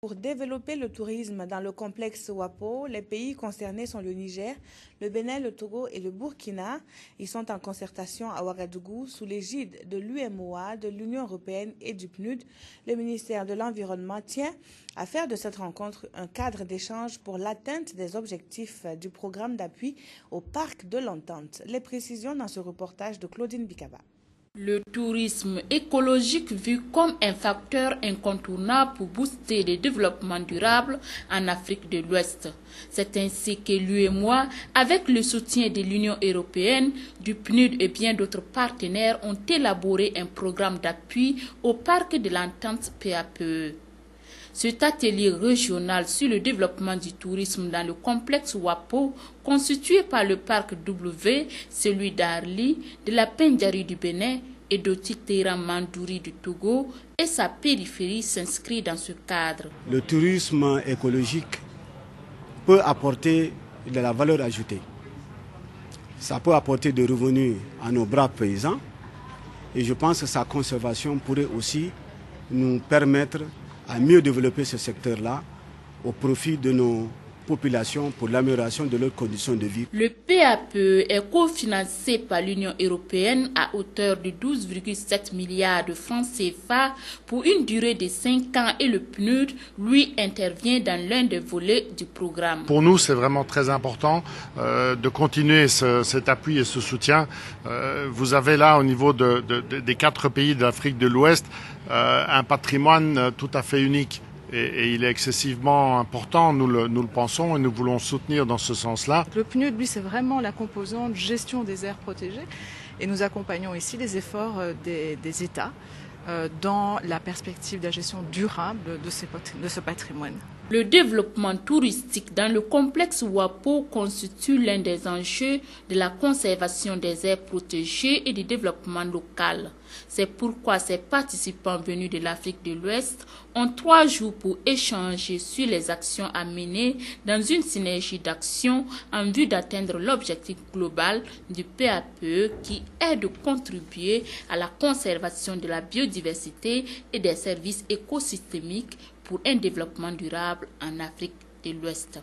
Pour développer le tourisme dans le complexe WAPO, les pays concernés sont le Niger, le Bénin, le Togo et le Burkina. Ils sont en concertation à Ouagadougou sous l'égide de l'UMOA, de l'Union européenne et du PNUD. Le ministère de l'Environnement tient à faire de cette rencontre un cadre d'échange pour l'atteinte des objectifs du programme d'appui au parc de l'Entente. Les précisions dans ce reportage de Claudine Bikaba. Le tourisme écologique vu comme un facteur incontournable pour booster le développement durable en Afrique de l'Ouest. C'est ainsi que l'UMOA, avec le soutien de l'Union européenne, du PNUD et bien d'autres partenaires, ont élaboré un programme d'appui au parc de l'Entente PAPE. Cet atelier régional sur le développement du tourisme dans le complexe WAPO, constitué par le parc W, celui d'Arli, de la Pendjari du Bénin et d'Otitera Mandouri du Togo, et sa périphérie s'inscrit dans ce cadre. Le tourisme écologique peut apporter de la valeur ajoutée. Ça peut apporter des revenus à nos braves paysans et je pense que sa conservation pourrait aussi nous permettre à mieux développer ce secteur-là au profit de nos populations pour l'amélioration de leurs conditions de vie. Le PAPE est cofinancé par l'Union européenne à hauteur de 12,7 milliards de francs CFA pour une durée de 5 ans et le PNUD, lui, intervient dans l'un des volets du programme. Pour nous, c'est vraiment très important de continuer cet appui et ce soutien. Vous avez là, au niveau des 4 pays de l'Afrique de l'Ouest, un patrimoine tout à fait unique. Et il est excessivement important, nous le pensons, et nous voulons soutenir dans ce sens-là. Le PNUD, lui, c'est vraiment la composante gestion des aires protégées. Et nous accompagnons ici les efforts des États dans la perspective de la gestion durable de ce patrimoine. Le développement touristique dans le complexe WAPO constitue l'un des enjeux de la conservation des aires protégées et du développement local. C'est pourquoi ces participants venus de l'Afrique de l'Ouest ont 3 jours pour échanger sur les actions à mener dans une synergie d'actions en vue d'atteindre l'objectif global du PAPE qui est de contribuer à la conservation de la biodiversité et des services écosystémiques pour un développement durable en Afrique de l'Ouest.